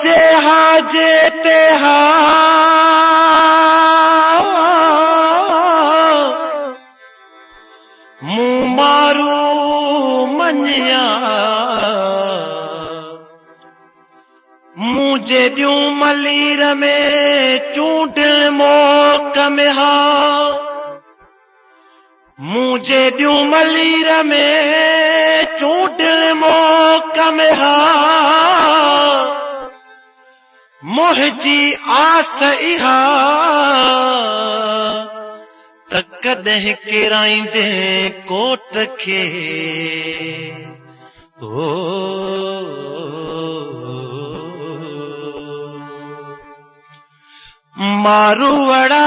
जे हाजे ते हा मुँह मारू मनिया मुझे ड्यू मलीर में चूंडिल मोक में हा मुझे ड्यू मलीर में चूंडिल मोक में हा मुझी आस इहा तक कदह किराइंदे कोट के मारूवड़ा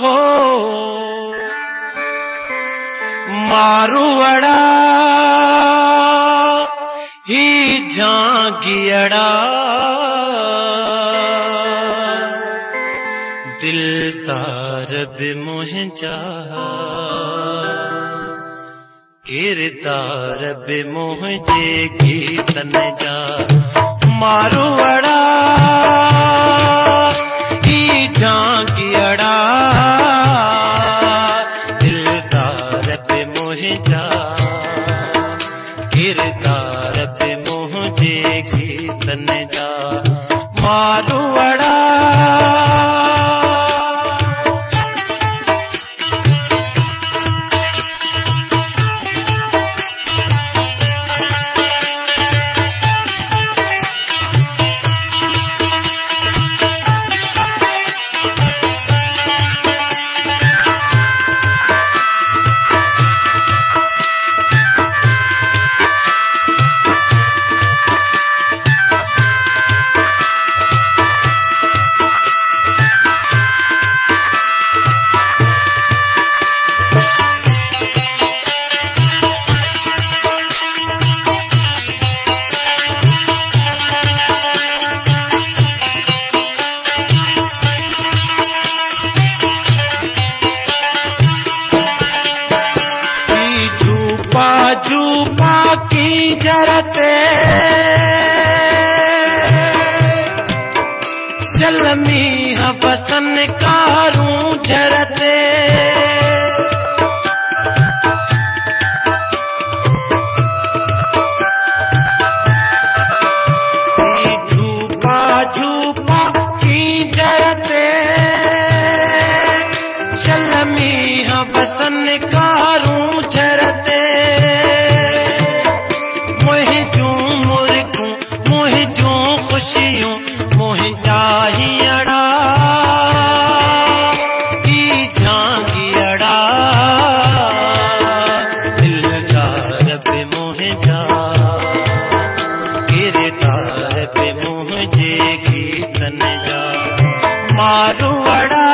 हो मारूवड़ा ही झांगियड़ा दिलदार बि मुंहिंजा किरदार बि मुंहिंजे गीतन जा मारूवड़ा ही झांगियड़ा दिलदार बि मुंहिंजा किरदार बि मुंहिंजे गीतन जा मारूवड़ा झूपा की जरते जलमी बसन कारूं झरते झूपा की जरते जलमी बसन कारूं झरते खुशियों मुंहिंजा हीअड़ा ही झांगियड़ा दिलदार बि मुंहिंजा किरदार बि मुंहिंजे गीतन जा मारूवड़ा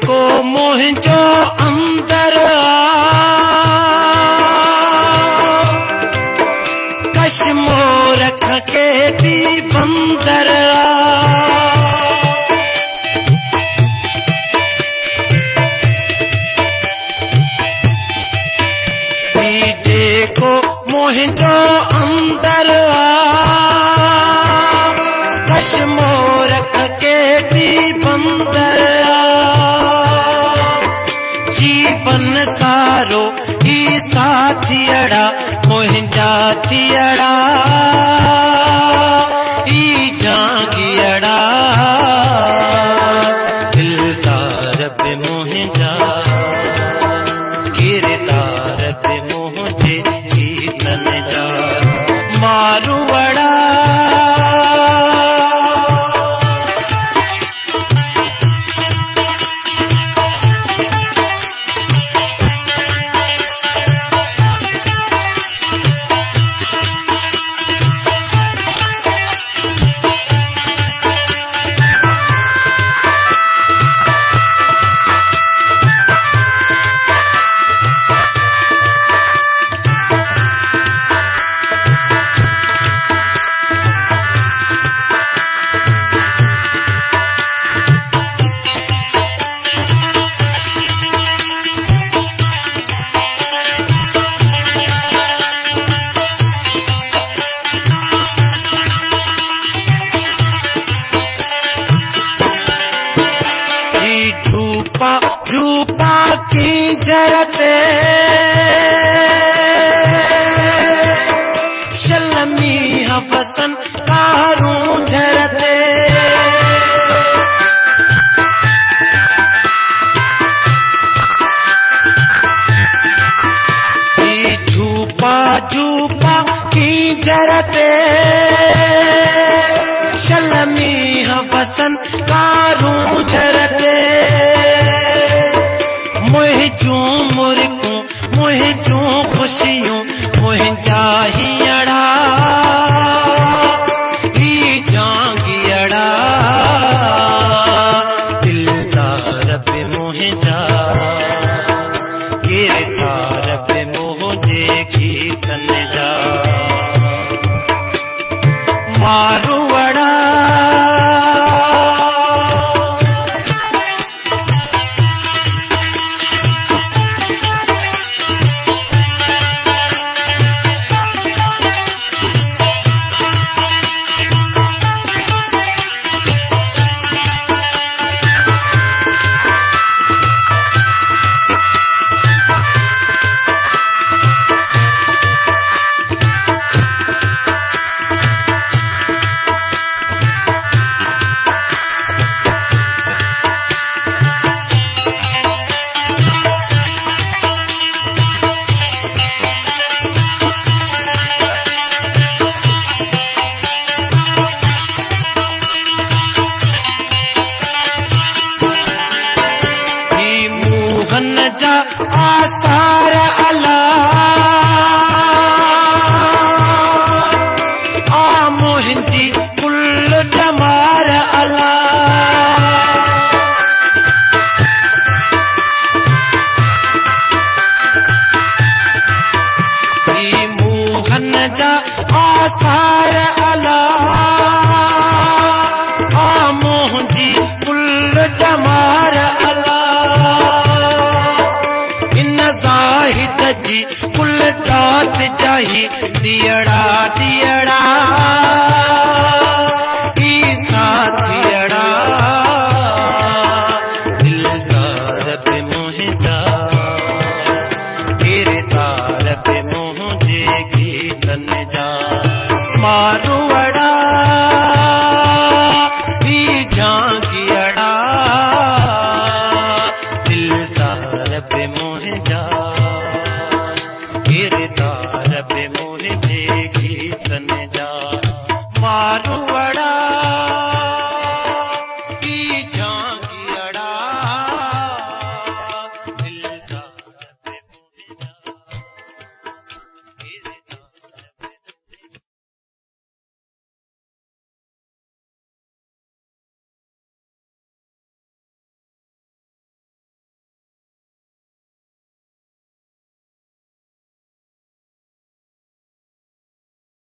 को मुंहिंजो अंदर कश्मोर खे थी बंदर को मुंहिंजो अंदर कश्मोर खे थी बंदर जीवन सारो ही साथियड़ा मुंहिंजा थियड़ा ही झांगियड़ा दिलदार बि मुंहिंजा मारुवड़ा रूपा की जरते शलमी हफसन कारूं झरते झूपा की जरते शलमी हफसन कारूं झरते मोह चूं मुर्कूं मोह चूं खुशियूं मुंहिंजा हीअड़ा ही जांगियड़ा दिलदार पे मुंहिंजा गिरदार पे मुंहिंजे गीतन जा मारुवड़ा आसार अला आ मुंहिंजी कुल टमार अला ही मोहन जा आसार अला आ मुंहिंजी कुल टमार अला जाहिद जी कुल जात जाही दियड़ा दियड़ा ईसा दियड़ा दिलदार पे मुंहिंजा गिरदार पे मुंहिंजे गीतन जा मारुवड़ा ही जांगियड़ा दिलदार पे मुंहिंजा गिरदार पे मुंहिंजे गीतन जा मारुवड़ा।